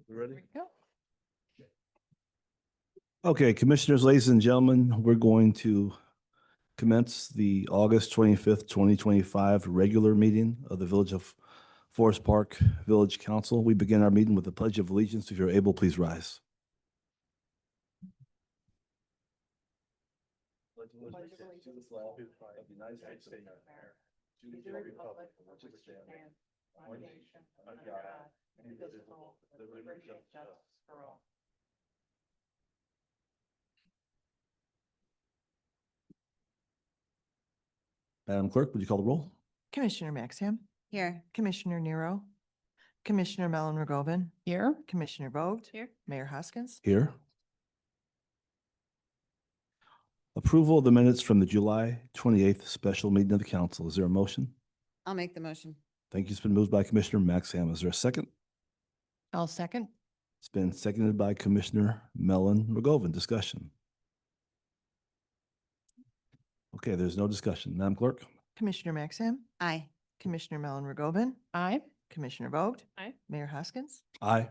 Ready? Go. Okay, commissioners, ladies and gentlemen, we're going to commence the August 25th, 2025 regular meeting of the Village of Forest Park Village Council. We begin our meeting with the Pledge of Allegiance. If you're able, please rise. Pledge of allegiance to the flag of the United States of America, to the republic for which it stands, one nation, under God, indivisible, with liberty and justice for all. Madam Clerk, would you call the roll? Commissioner Maxham, Here. Commissioner Nero, Commissioner Mellon Rogovin, Here. Commissioner Vogt, Here. Mayor Hoskins. Here. Approval of the minutes from the July 28th special meeting of the council. Is there a motion? I'll make the motion. Thank you. It's been moved by Commissioner Maxham. Is there a second? I'll second. It's been seconded by Commissioner Mellon Rogovin. Discussion. Okay, there's no discussion. Madam Clerk? Commissioner Maxham, Aye. Commissioner Mellon Rogovin. Aye. Commissioner Vogt. Aye. Mayor Hoskins. Aye.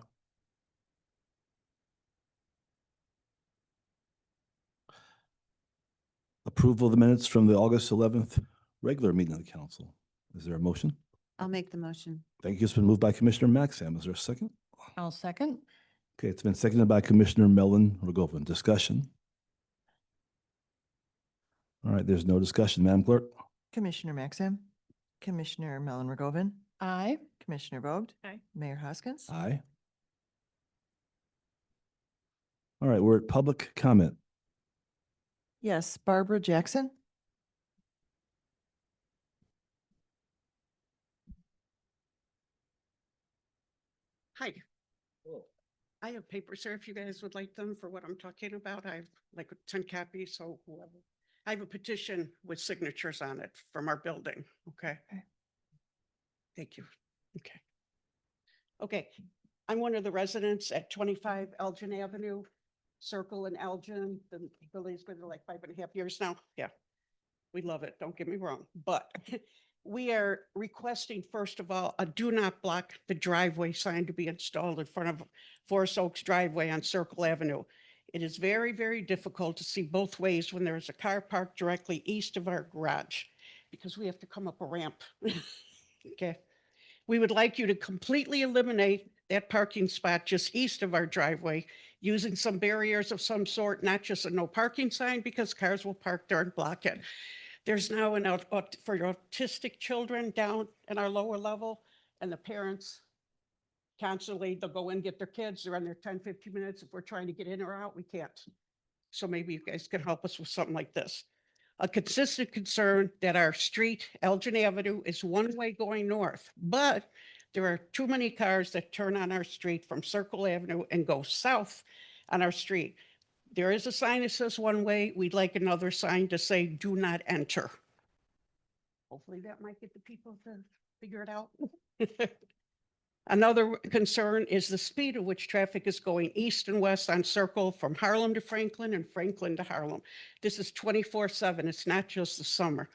Approval of the minutes from the August 11th regular meeting of the council. Is there a motion? I'll make the motion. Thank you. It's been moved by Commissioner Maxham. Is there a second? I'll second. Okay, it's been seconded by Commissioner Mellon Rogovin. Discussion. All right, there's no discussion. Madam Clerk? Commissioner Maxham, Commissioner Mellon Rogovin. Aye. Commissioner Vogt. Aye. Mayor Hoskins. Aye. All right, we're at public comment. Yes, Barbara Jackson. Hi. I have papers, sir, if you guys would like them for what I'm talking about. I have like 10 copies, so whoever. I have a petition with signatures on it from our building, okay? Okay. Thank you. Okay. Okay, I'm one of the residents at 25 Elgin Avenue, Circle in Elgin. The building's been there like 5.5 years now. Yeah. We love it, don't get me wrong, but we are requesting, first of all, a do not block the driveway sign to be installed in front of Forest Oaks driveway on Circle Avenue. It is very, very difficult to see both ways when there is a car parked directly east of our garage because we have to come up a ramp. Okay. We would like you to completely eliminate that parking spot just east of our driveway using some barriers of some sort, not just a no parking sign because cars will park there and block it. There's now an for autistic children down in our lower level, and the parents constantly, they'll go in, get their kids, they're on there 10, 15 minutes. If we're trying to get in or out, we can't. So maybe you guys can help us with something like this. A consistent concern that our street, Elgin Avenue, is one way going north, but there are too many cars that turn on our street from Circle Avenue and go south on our street. There is a sign that says one way. We'd like another sign to say do not enter. Hopefully that might get the people to figure it out. Another concern is the speed at which traffic is going east and west on Circle from Harlem to Franklin and Franklin to Harlem. This is 24/7. It's not just the summer.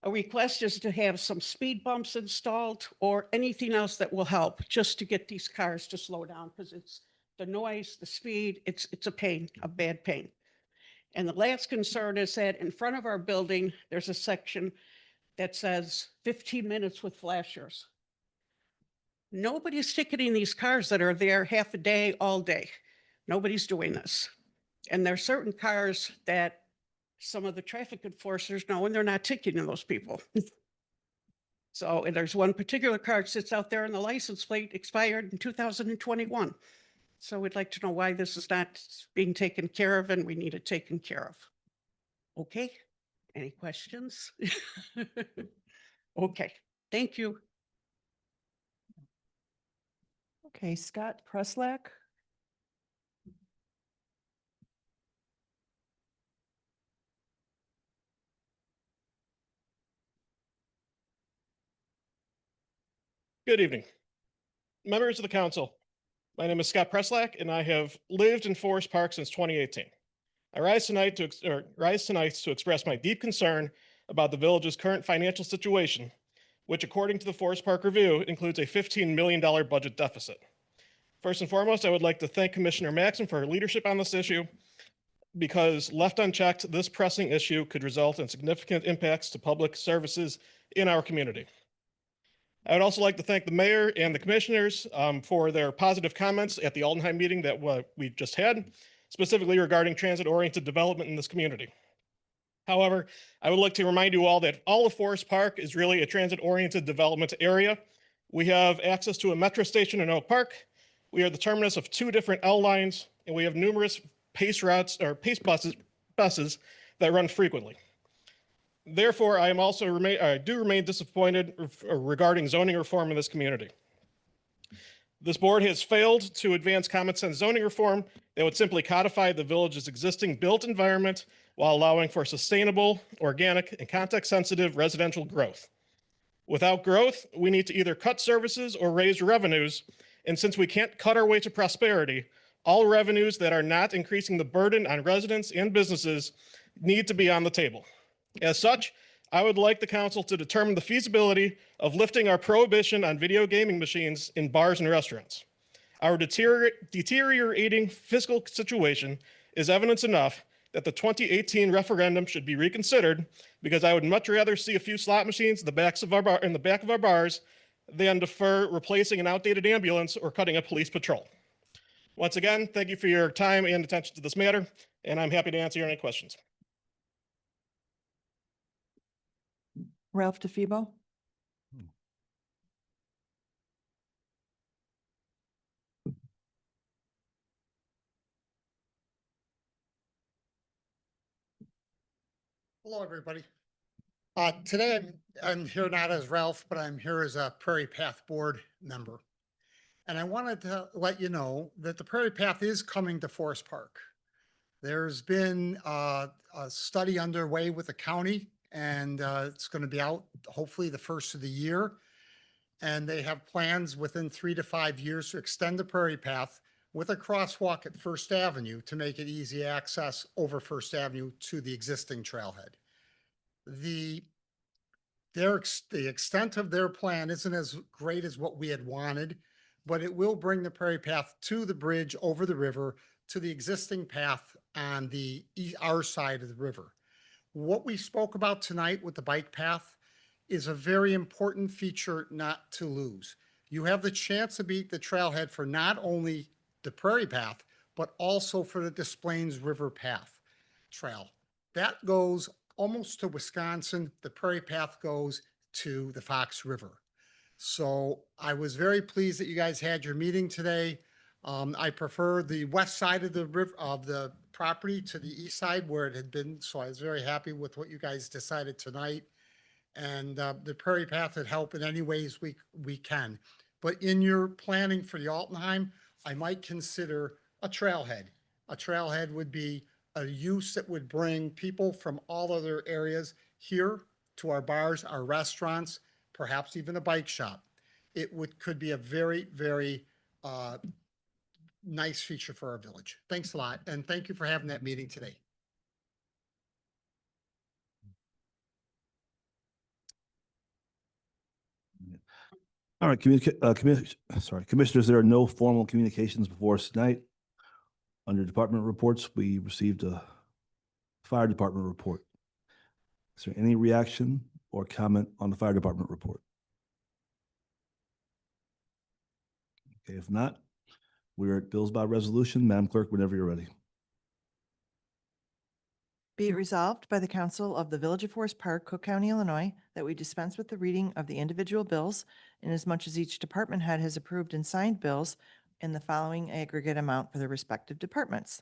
A request is to have some speed bumps installed or anything else that will help just to get these cars to slow down because it's the noise, the speed, it's a pain, a bad pain. And the last concern is that in front of our building, there's a section that says 15 minutes with flashers. Nobody's ticketing these cars that are there half a day, all day. Nobody's doing this. And there are certain cars that some of the traffic enforcers know, and they're not ticketing those people. So and there's one particular car that sits out there and the license plate expired in 2021. So we'd like to know why this is not being taken care of and we need it taken care of. Okay, any questions? Okay, thank you. Okay, Scott Preslack. Good evening. Members of the council, my name is Scott Preslack, and I have lived in Forest Park since 2018. I rise tonight to express my deep concern about the village's current financial situation, which according to the Forest Park Review includes a $15 million budget deficit. First and foremost, I would like to thank Commissioner Maxim for her leadership on this issue, because left unchecked, this pressing issue could result in significant impacts to public services in our community. I would also like to thank the mayor and the commissioners for their positive comments at the Aldenheim meeting that we just had, specifically regarding transit-oriented development in this community. However, I would like to remind you all that all of Forest Park is really a transit-oriented development area. We have access to a metro station in Oak Park. We are the terminus of 2 different L lines, and we have numerous pace routes or pace buses that run frequently. Therefore, I do remain disappointed regarding zoning reform in this community. This board has failed to advance common sense zoning reform that would simply codify the village's existing built environment while allowing for sustainable, organic, and context-sensitive residential growth. Without growth, we need to either cut services or raise revenues, and since we can't cut our way to prosperity, all revenues that are not increasing the burden on residents and businesses need to be on the table. As such, I would like the council to determine the feasibility of lifting our prohibition on video gaming machines in bars and restaurants. Our deteriorating fiscal situation is evidence enough that the 2018 referendum should be reconsidered, because I would much rather see a few slot machines in the back of our bars than defer replacing an outdated ambulance or cutting a police patrol. Once again, thank you for your time and attention to this matter, and I'm happy to answer any questions. Ralph DeFebo. Hello, everybody. Today I'm here not as Ralph, but I'm here as a Prairie Path Board member. And I wanted to let you know that the Prairie Path is coming to Forest Park. There's been a study underway with the county, and it's going to be out hopefully the first of the year. And they have plans within 3 to 5 years to extend the Prairie Path with a crosswalk at First Avenue to make it easy access over First Avenue to the existing trailhead. The extent of their plan isn't as great as what we had wanted, but it will bring the Prairie Path to the bridge over the river to the existing path on our side of the river. What we spoke about tonight with the bike path is a very important feature not to lose. You have the chance to beat the trailhead for not only the Prairie Path, but also for the Des Plaines River Path trail. That goes almost to Wisconsin. The Prairie Path goes to the Fox River. So I was very pleased that you guys had your meeting today. I prefer the west side of the river, of the property, to the east side where it had been. So I was very happy with what you guys decided tonight. And the Prairie Path would help in any ways we can. But in your planning for the Altenheim, I might consider a trailhead. A trailhead would be a use that would bring people from all other areas here to our bars, our restaurants, perhaps even a bike shop. It could be a very, very nice feature for our village. Thanks a lot. And thank you for having that meeting today. All right, commissioners, there are no formal communications before us tonight. Under department reports, we received a fire department report. Is there any reaction or comment on the fire department report? Okay, if not, we're at bills by resolution. Madam Clerk, whenever you're ready. Be it resolved by the Council of the Village of Forest Park, Cook County, Illinois, that we dispense with the reading of the individual bills inasmuch as each department head has approved and signed bills in the following aggregate amount for their respective departments.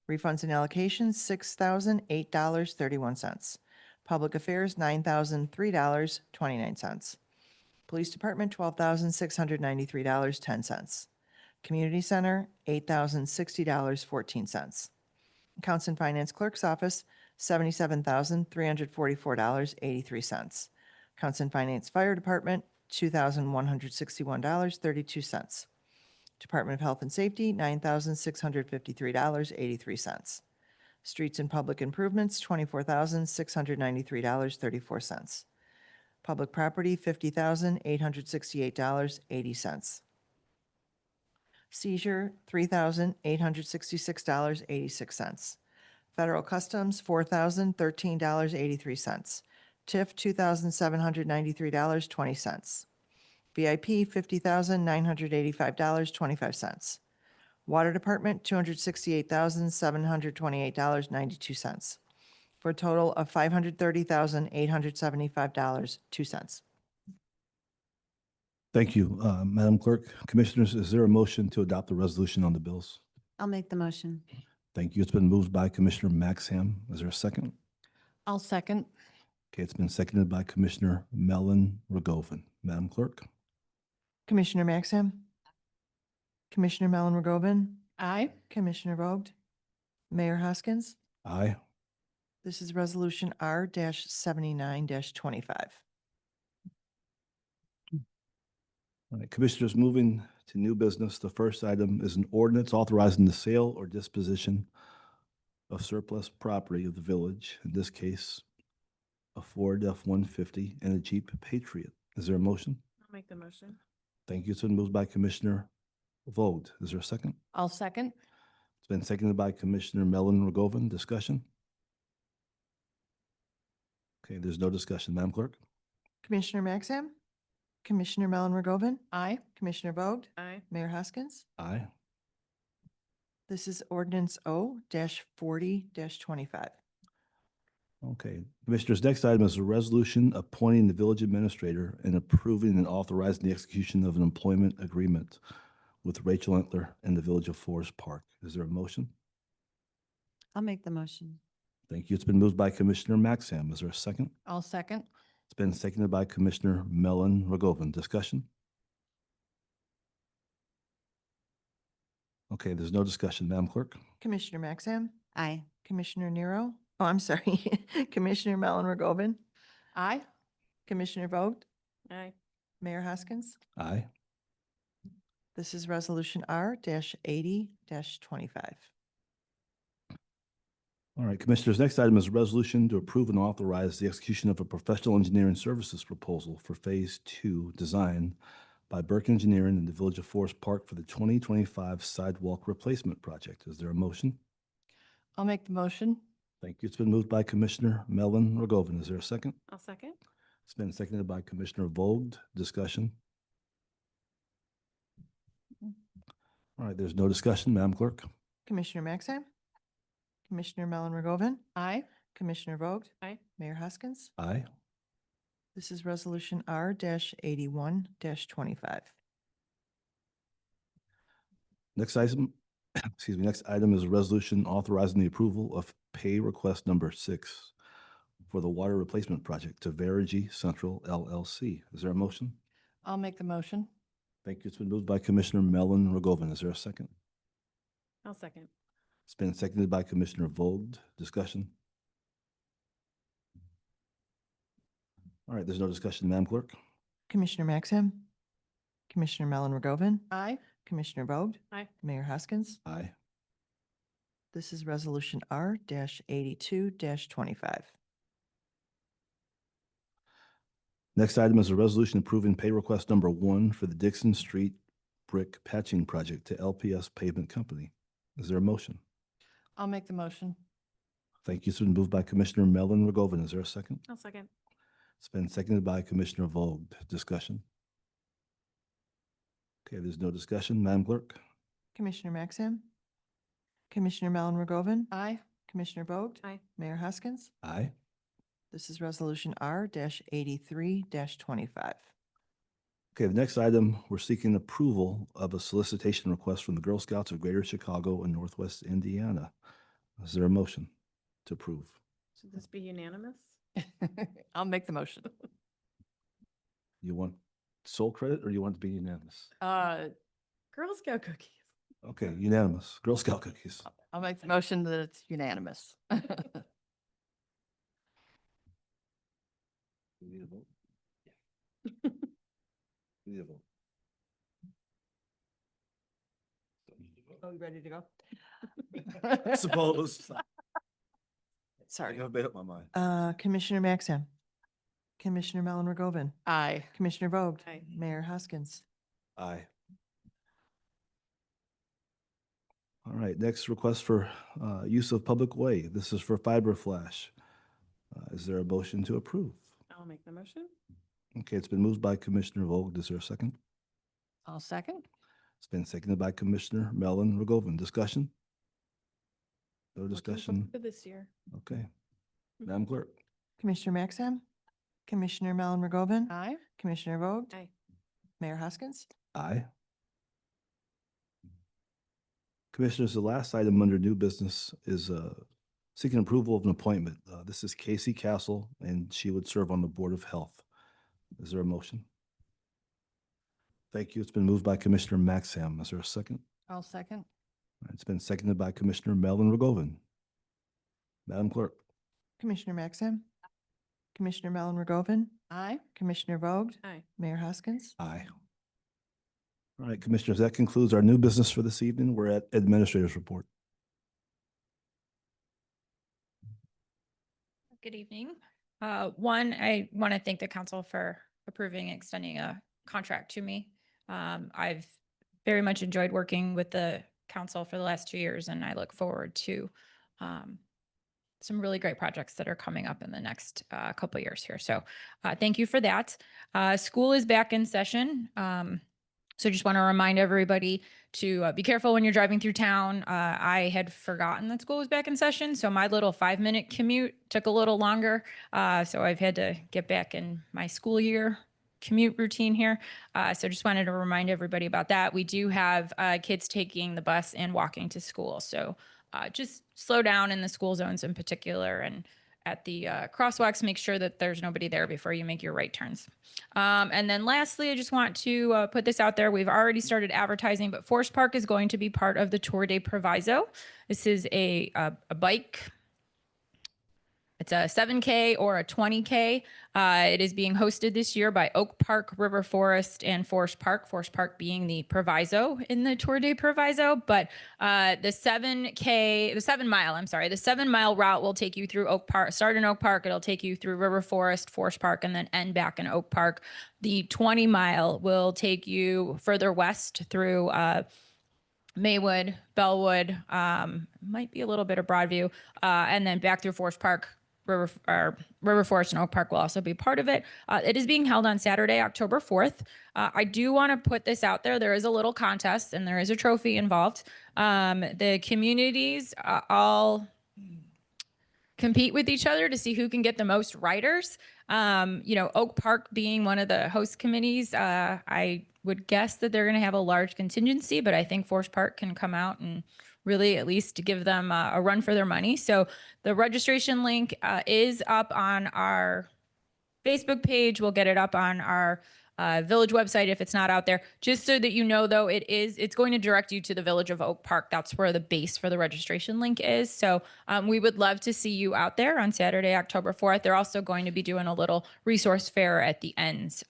Refunds and allocations, $6,008.31. Public Affairs, $9,003.29. Police Department, $12,693.10. Community Center, $8,060.14. Accounts and Finance Clerk's Office, $77,344.83. Accounts and Finance Fire Department, $2,161.32. Department of Health and Safety, $9,653.83. Streets and Public Improvements, $24,693.34. Public Property, $50,868.80. Seizure, $3,866.86. Federal Customs, $4,013.83. TIF, $2,793.20. VIP, $50,985.25. Water Department, $268,728.92, for a total of $530,875.02. Thank you, Madam Clerk. Commissioners, is there a motion to adopt the resolution on the bills? I'll make the motion. Thank you. It's been moved by Commissioner Maxham. Is there a second? I'll second. Okay, it's been seconded by Commissioner Mellon Rogovan. Madam Clerk? Commissioner Maxim, Commissioner Mellon Rogovan, Aye. Commissioner Vogt, Mayor Hoskins. Aye. This is Resolution R-79-25. All right, Commissioners, moving to new business. The first item is an ordinance authorizing the sale or disposition of surplus property of the village, in this case, a Ford F-150 and a Jeep Patriot. Is there a motion? I'll make the motion. Thank you. It's been moved by Commissioner Vogt. Is there a second? I'll second. It's been seconded by Commissioner Mellon Rogovan. Discussion? Okay, there's no discussion. Madam Clerk? Commissioner Maxim, Commissioner Mellon Rogovan, Aye. Commissioner Vogt, Aye. Mayor Hoskins. Aye. This is ordinance O-40-25. Okay, Commissioners, next item is a resolution appointing the village administrator and approving and authorizing the execution of an employment agreement with Rachel Entler and the Village of Forest Park. Is there a motion? I'll make the motion. Thank you. It's been moved by Commissioner Maxham. Is there a second? I'll second. It's been seconded by Commissioner Mellon Rogovan. Discussion? Okay, there's no discussion. Madam Clerk? Commissioner Maxim, Aye. Commissioner Nero, oh, I'm sorry, Commissioner Mellon Rogovan, Aye. Commissioner Vogt, Aye. Mayor Hoskins. Aye. This is Resolution R-80-25. All right, Commissioners, next item is a resolution to approve and authorize the execution of a professional engineering services proposal for Phase 2 design by Burke Engineering in the Village of Forest Park for the 2025 sidewalk replacement project. Is there a motion? I'll make the motion. Thank you. It's been moved by Commissioner Mellon Rogovan. Is there a second? I'll second. It's been seconded by Commissioner Vogt. Discussion? All right, there's no discussion. Madam Clerk? Commissioner Maxim, Commissioner Mellon Rogovan, Aye. Commissioner Vogt, Aye. Mayor Hoskins. Aye. This is Resolution R-81-25. Next item, excuse me, next item is a resolution authorizing the approval of pay request number 6 for the water replacement project to Verigy Central LLC. Is there a motion? I'll make the motion. Thank you. It's been moved by Commissioner Mellon Rogovan. Is there a second? I'll second. It's been seconded by Commissioner Vogt. Discussion? All right, there's no discussion. Madam Clerk? Commissioner Maxim, Commissioner Mellon Rogovan, Aye. Commissioner Vogt, Aye. Mayor Hoskins. Aye. This is Resolution R-82-25. Next item is a resolution approving pay request number 1 for the Dixon Street Brick Patching Project to LPS Pavement Company. Is there a motion? I'll make the motion. Thank you. It's been moved by Commissioner Mellon Rogovan. Is there a second? I'll second. It's been seconded by Commissioner Vogt. Discussion? Okay, there's no discussion. Madam Clerk? Commissioner Maxim, Commissioner Mellon Rogovan, Aye. Commissioner Vogt, Aye. Mayor Hoskins. Aye. This is Resolution R-83-25. Okay, the next item, we're seeking approval of a solicitation request from the Girl Scouts of Greater Chicago and Northwest Indiana. Is there a motion to approve? Should this be unanimous? I'll make the motion. You want sole credit or you want it to be unanimous? Girl Scout cookies. Okay, unanimous. Girl Scout cookies. I'll make the motion that it's unanimous. We need a vote? We need a vote. Oh, you ready to go? Suppose. I Sorry. have made up my mind. Commissioner Maxim, Commissioner Mellon Rogovan, Aye. Commissioner Vogt, Aye. Mayor Hoskins. Aye. All right, next request for use of public way. This is for fiber flash. Is there a motion to approve? I'll make the motion. Okay, it's been moved by Commissioner Vogt. Is there a second? I'll second. It's been seconded by Commissioner Mellon Rogovan. Discussion? No Looking discussion? forward to this year. Okay. Madam Clerk? Commissioner Maxim, Commissioner Mellon Rogovan, Aye. Commissioner Vogt, Aye. Mayor Hoskins. Aye. Commissioners, the last item under new business is seeking approval of an appointment. This is Casey Castle, and she would serve on the Board of Health. Is there a motion? Thank you. It's been moved by Commissioner Maxim. Is there a second? I'll second. It's been seconded by Commissioner Mellon Rogovan. Madam Clerk? Commissioner Maxim, Commissioner Mellon Rogovan, Aye. Commissioner Vogt, Aye. Mayor Hoskins. Aye. All right, Commissioners, that concludes our new business for this evening. We're at Administrator's Report. Good evening. One, I want to thank the council for approving extending a contract to me. I've very much enjoyed working with the council for the last 2 years, and I look forward to some really great projects that are coming up in the next couple of years here. So thank you for that. School is back in session. So just want to remind everybody to be careful when you're driving through town. I had forgotten that school was back in session, so my little 5-minute commute took a little longer. So I've had to get back in my school year commute routine here. So just wanted to remind everybody about that. We do have kids taking the bus and walking to school. So just slow down in the school zones in particular, and at the crosswalks, make sure that there's nobody there before you make your right turns. And then lastly, I just want to put this out there. We've already started advertising, but Forest Park is going to be part of the Tour de Proviso. This is a bike. It's a 7K or a 20K. It is being hosted this year by Oak Park, River Forest, and Forest Park being the proviso in the Tour de Proviso. But the 7-mile route will take you through Oak Park, start in Oak Park. It'll take you through River Forest, Forest Park, and then end back in Oak Park. The 20-mile will take you further west through Maywood, Bellwood, might be a little bit of Broadview, and then back through Forest Park. River Forest and Oak Park will also be part of it. It is being held on Saturday, October 4th. I do want to put this out there. There is a little contest and there is a trophy involved. The communities all compete with each other to see who can get the most riders. Oak Park being one of the host committees, I would guess that they're going to have a large contingency, but I think Forest Park can come out and really at least to give them a run for their money. So the registration link is up on our Facebook page. We'll get it up on our village website if it's not out there. Just so that you know, though, it's going to direct you to the Village of Oak Park. That's where the base for the registration link is. So we would love to see you out there on Saturday, October 4th. They're also going to be doing a little resource fair at the end.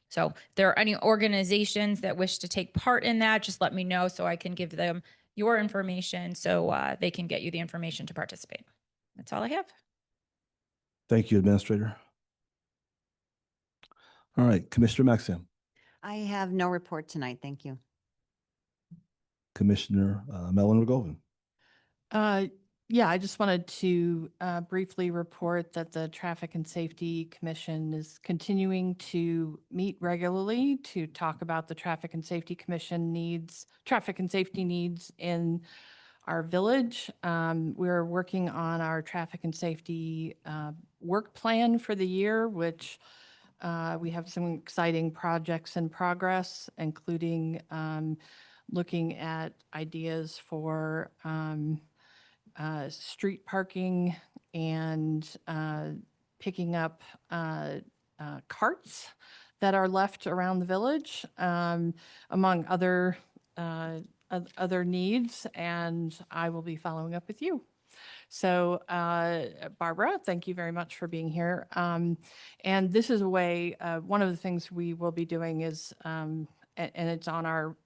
So if there are any organizations that wish to take part in that, just let me know so I can give them your information so they can get you the information to participate. That's all I have. Thank you, Administrator. All right, Commissioner Maxim, I have no report tonight. Thank you. Commissioner Mellon Rogovan. Yeah, I just wanted to briefly report that the Traffic and Safety Commission is continuing to meet regularly to talk about the Traffic and Safety needs in our village. We're working on our traffic and safety work plan for the year, which we have some exciting projects in progress, including looking at ideas for street parking and picking up carts that are left around the village, among other needs, and I will be following up with you. So Barbara, thank you very much for being here. And this is a way, one of the things we will be doing is, and it's on our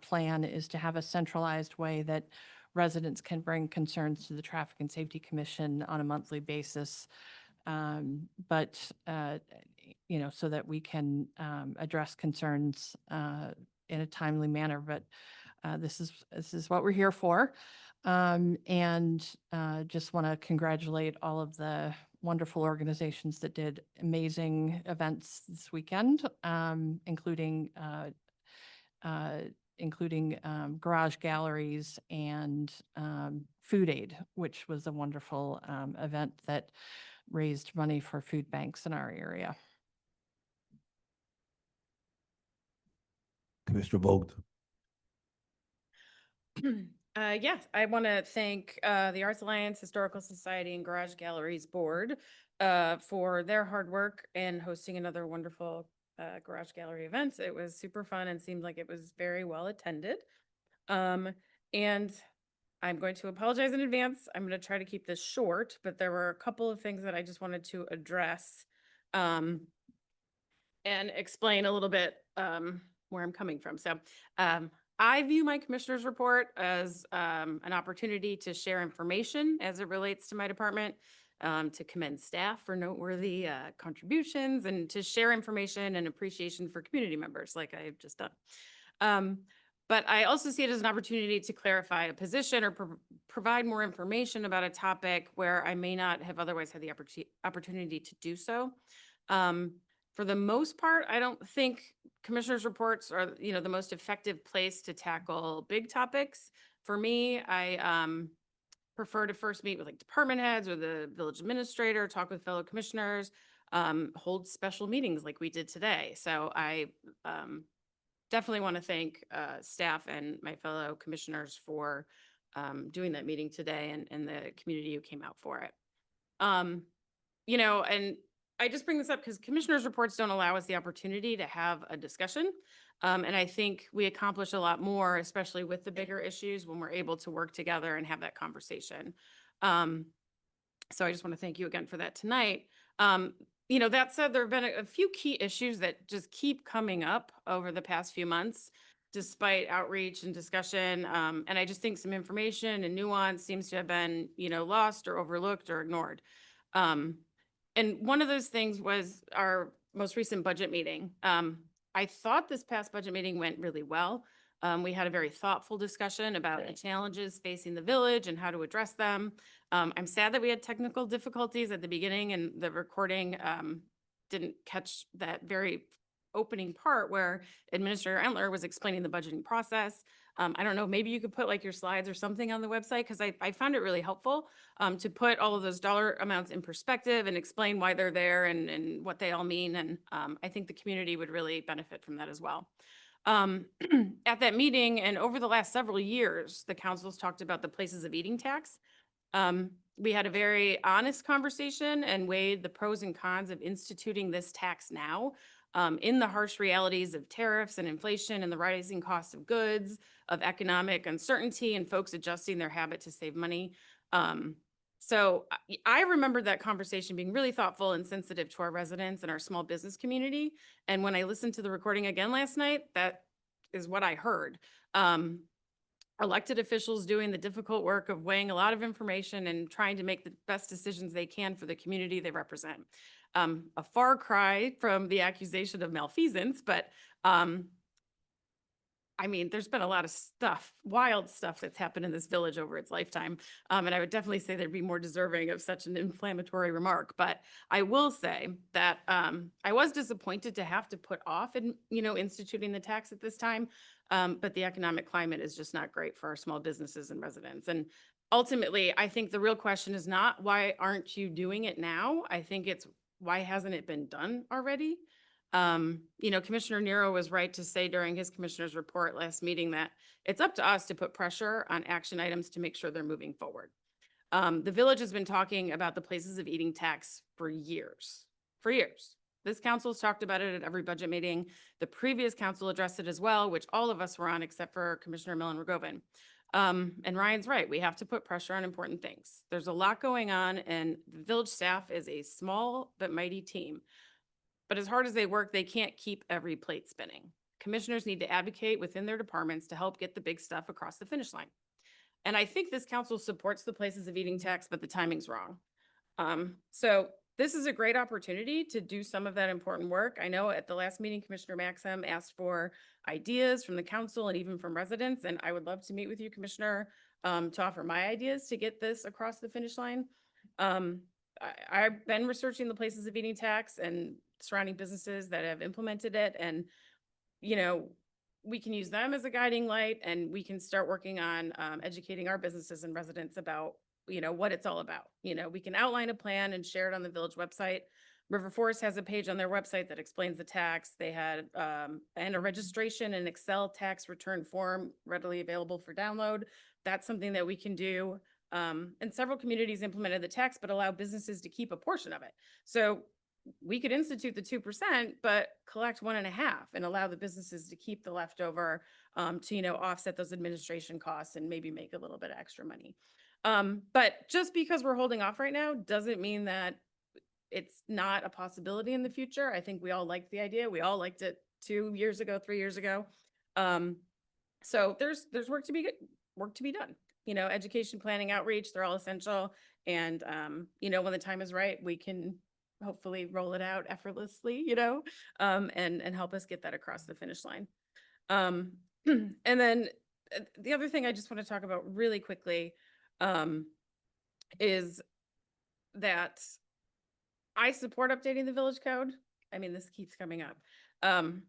plan, is to have a centralized way that residents can bring concerns to the Traffic and Safety Commission on a monthly basis. So that we can address concerns in a timely manner. But This is what we're here for. And just want to congratulate all of the wonderful organizations that did amazing events this weekend, including garage galleries and Food Aid, which was a wonderful event that raised money for food banks in our area. Commissioner Vogt. Yes, I want to thank the Arts Alliance, Historical Society, and Garage Galleries Board for their hard work in hosting another wonderful Garage Gallery event. It was super fun and seemed like it was very well attended. And I'm going to apologize in advance. I'm going to try to keep this short, but there were a couple of things that I just wanted to address and explain a little bit where I'm coming from. So I view my commissioner's report as an opportunity to share information as it relates to my department, to commend staff for noteworthy contributions, and to share information and appreciation for community members like I've just done. But I also see it as an opportunity to clarify a position or provide more information about a topic where I may not have otherwise had the opportunity to do so. For the most part, I don't think commissioners' reports are, the most effective place to tackle big topics. For me, I prefer to first meet with like department heads or the village administrator, talk with fellow commissioners, hold special meetings like we did today. So I definitely want to thank staff and my fellow commissioners for doing that meeting today and the community who came out for it. And I just bring this up because commissioners' reports don't allow us the opportunity to have a discussion. And I think we accomplish a lot more, especially with the bigger issues, when we're able to work together and have that conversation. So I just want to thank you again for that tonight. That said, there have been a few key issues that just keep coming up over the past few months, despite outreach and discussion. And I just think some information and nuance seems to have been, lost or overlooked or ignored. And one of those things was our most recent budget meeting. I thought this past budget meeting went really well. We had a very thoughtful discussion about the challenges facing the village and how to address them. I'm sad that we had technical difficulties at the beginning and the recording didn't catch that very opening part where Administrator Entler was explaining the budgeting process. I don't know, maybe you could put like your slides or something on the website, because I found it really helpful to put all of those dollar amounts in perspective and explain why they're there and what they all mean. And I think the community would really benefit from that as well. At that meeting and over the last several years, the council's talked about the places of eating tax. We had a very honest conversation and weighed the pros and cons of instituting this tax now. In the harsh realities of tariffs and inflation and the rising cost of goods, of economic uncertainty and folks adjusting their habit to save money. So I remember that conversation being really thoughtful and sensitive to our residents and our small business community. And when I listened to the recording again last night, that is what I heard. Elected officials doing the difficult work of weighing a lot of information and trying to make the best decisions they can for the community they represent. A far cry from the accusation of malfeasance, but there's been a lot of stuff, wild stuff that's happened in this village over its lifetime. And I would definitely say they'd be more deserving of such an inflammatory remark. But I will say that I was disappointed to have to put off, instituting the tax at this time. But the economic climate is just not great for our small businesses and residents. And ultimately, I think the real question is not why aren't you doing it now? I think it's why hasn't it been done already? Commissioner Nero was right to say during his commissioner's report last meeting that it's up to us to put pressure on action items to make sure they're moving forward. The village has been talking about the places of eating tax for years. This council has talked about it at every budget meeting. The previous council addressed it as well, which all of us were on except for Commissioner Millen-Rogovin. And Ryan's right. We have to put pressure on important things. There's a lot going on, and the village staff is a small but mighty team. But as hard as they work, they can't keep every plate spinning. Commissioners need to advocate within their departments to help get the big stuff across the finish line. And I think this council supports the places of eating tax, but the timing's wrong. So this is a great opportunity to do some of that important work. I know at the last meeting, Commissioner Maxim asked for ideas from the council and even from residents, and I would love to meet with you, Commissioner, to offer my ideas to get this across the finish line. I've been researching the places of eating tax and surrounding businesses that have implemented it, and, you know, we can use them as a guiding light, and we can start working on educating our businesses and residents about, you know, what it's all about. You know, we can outline a plan and share it on the village website. River Forest has a page on their website that explains the tax. They had and a registration and Excel tax return form readily available for download. That's something that we can do. And several communities implemented the tax, but allow businesses to keep a portion of it. So we could institute the 2%, but collect 1.5% and allow the businesses to keep the leftover to, you know, offset those administration costs and maybe make a little bit of extra money. But just because we're holding off right now doesn't mean that it's not a possibility in the future. I think we all liked the idea. We all liked it 2 years ago, 3 years ago. So there's work to be done. You know, education, planning, outreach, they're all essential. And, you know, when the time is right, we can hopefully roll it out effortlessly, you know, and help us get that across the finish line. And then the other thing I just want to talk about really quickly is that I support updating the village code. I mean, this keeps coming up. And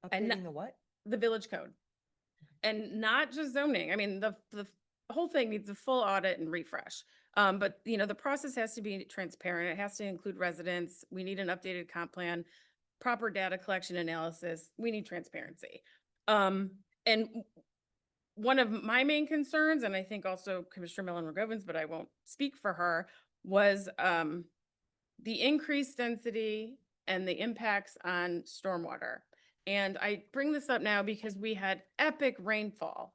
Updating the what? the village code. And not just zoning. I mean, the whole thing needs a full audit and refresh. But you know, the process has to be transparent. It has to include residents. We need an updated comp plan, proper data collection analysis. We need transparency. And one of my main concerns, and I think also Commissioner Mellon-Rogovins, but I won't speak for her, was the increased density and the impacts on stormwater. And I bring this up now because we had epic rainfall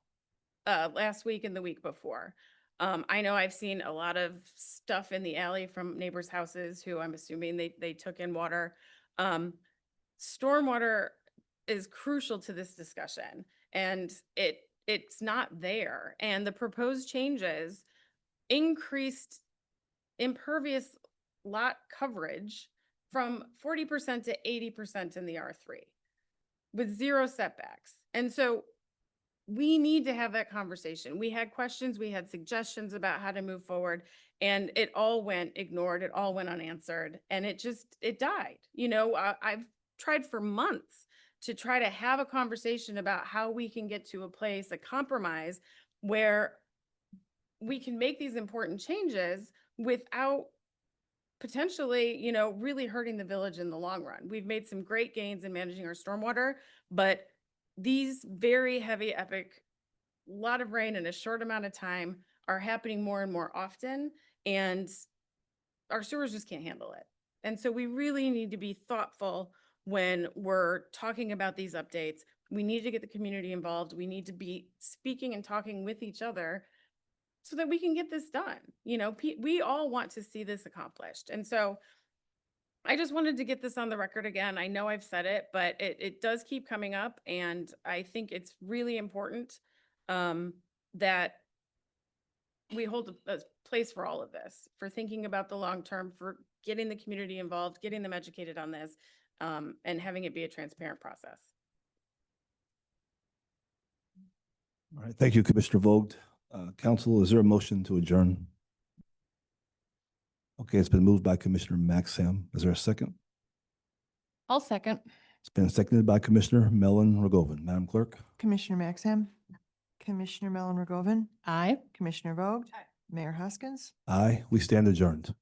last week and the week before. I know I've seen a lot of stuff in the alley from neighbors' houses who I'm assuming they took in water. Stormwater is crucial to this discussion, and it's not there. And the proposed changes increased impervious lot coverage from 40% to 80% in the R3 with 0 setbacks. And so we need to have that conversation. We had questions, we had suggestions about how to move forward, and it all went ignored. It all went unanswered, and it died. You know, I've tried for months to try to have a conversation about how we can get to a place, a compromise, where we can make these important changes without potentially, you know, really hurting the village in the long run. We've made some great gains in managing our stormwater, but these very heavy, epic, lot of rain in a short amount of time are happening more and more often, and our sewers just can't handle it. And so we really need to be thoughtful when we're talking about these updates. We need to get the community involved. We need to be speaking and talking with each other so that we can get this done. You know, we all want to see this accomplished. And so I just wanted to get this on the record again. I know I've said it, but it does keep coming up. And I think it's really important that we hold a place for all of this, for thinking about the long term, for getting the community involved, getting them educated on this, and having it be a transparent process. All right, thank you, Commissioner Vogt. Council, is there a motion to adjourn? Okay, it's been moved by Commissioner Maxim. Is there a second? I'll second. It's been seconded by Commissioner Mellon-Rogovin. Madam Clerk? Commissioner Maxim, Commissioner Mellon-Rogovin, Aye. Commissioner Vogt, Mayor Hoskins. Aye, we stand adjourned.